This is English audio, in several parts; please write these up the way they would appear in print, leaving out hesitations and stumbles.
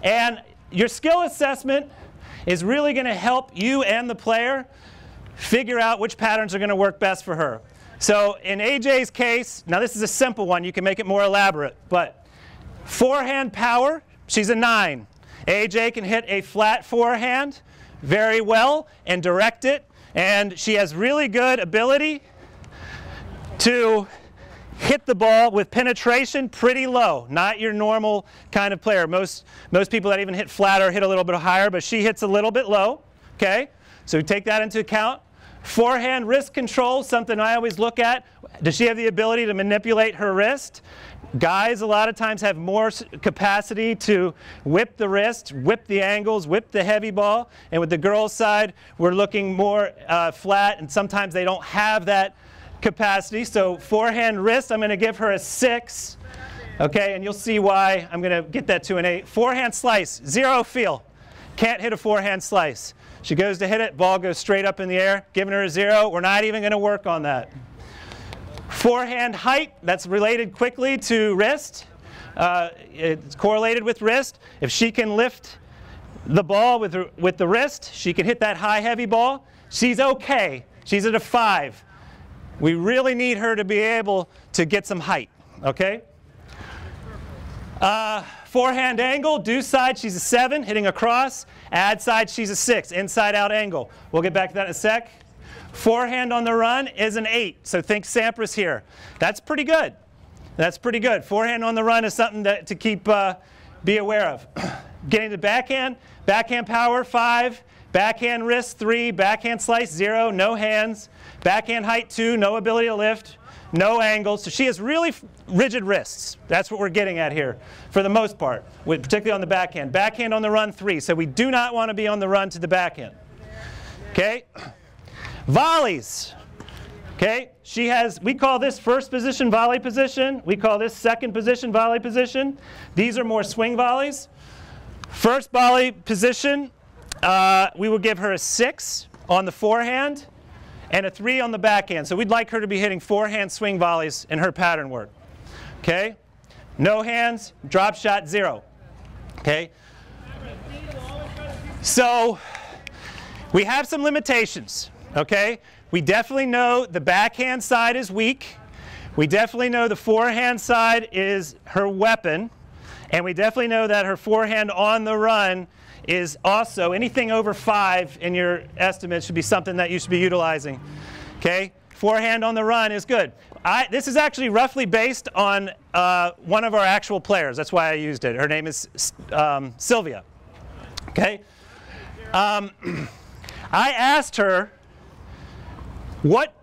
And your skill assessment is really going to help you and the player figure out which patterns are going to work best for her. So in AJ's case, now this is a simple one, you can make it more elaborate, but forehand power, she's a 9. AJ can hit a flat forehand very well and direct it, and she has really good ability to hit the ball with penetration pretty low, not your normal kind of player. Most people that even hit flat or hit a little bit higher, but she hits a little bit low, okay? So take that into account. Forehand wrist control, something I always look at. Does she have the ability to manipulate her wrist? Guys a lot of times have more capacity to whip the wrist, whip the angles, whip the heavy ball. And with the girls' side, we're looking more flat, and sometimes they don't have that capacity. So forehand wrist, I'm going to give her a 6. Okay, and you'll see why I'm going to get that to an 8. Forehand slice, 0 feel. Can't hit a forehand slice. She goes to hit it, ball goes straight up in the air, giving her a 0. We're not even going to work on that. Forehand height, that's related quickly to wrist. It's correlated with wrist. If she can lift the ball with the wrist, she can hit that high, heavy ball. She's okay. She's at a 5. We really need her to be able to get some height, okay? Forehand angle, deuce side, she's a 7, hitting across. Ad side, she's a 6, inside out angle. We'll get back to that in a sec. Forehand on the run is an 8, so think Sampras here. That's pretty good. That's pretty good. Forehand on the run is something to keep, be aware of. Getting to backhand power, 5. Backhand wrist, 3. Backhand slice, 0. No hands. Backhand height, 2. No ability to lift. No angles. So she has really rigid wrists. That's what we're getting at here for the most part, particularly on the backhand. Backhand on the run, 3. So we do not want to be on the run to the backhand. Okay? Volleys. Okay? She has, we call this first position volley position. We call this second position volley position. These are more swing volleys. First volley position, we will give her a 6 on the forehand and a 3 on the backhand. So we'd like her to be hitting forehand swing volleys in her pattern work. Okay? No hands, drop shot, 0. Okay? So we have some limitations. Okay? We definitely know the backhand side is weak. We definitely know the forehand side is her weapon. And we definitely know that her forehand on the run is also, anything over 5 in your estimate should be something that you should be utilizing. Okay? Forehand on the run is good. This is actually roughly based on one of our actual players. That's why I used it. Her name is Sylvia. Okay? I asked her, what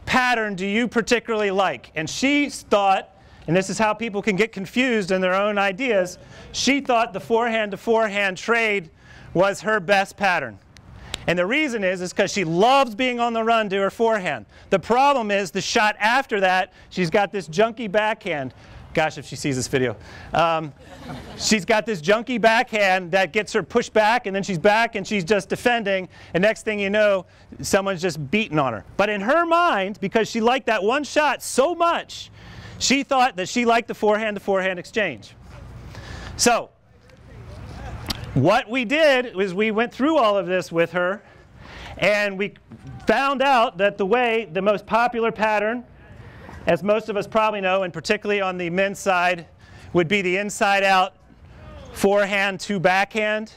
pattern do you particularly like? And she thought, and this is how people can get confused in their own ideas, she thought the forehand to forehand trade was her best pattern. And the reason is because she loves being on the run to her forehand. The problem is the shot after that, she's got this junky backhand. Gosh, if she sees this video. She's got this junky backhand that gets her pushed back, and then she's back and she's just defending, and next thing you know, someone's just beating on her. But in her mind, because she liked that one shot so much, she thought that she liked the forehand to forehand exchange. So what we did was we went through all of this with her, and we found out that the most popular pattern, as most of us probably know, and particularly on the men's side, would be the inside out forehand to backhand.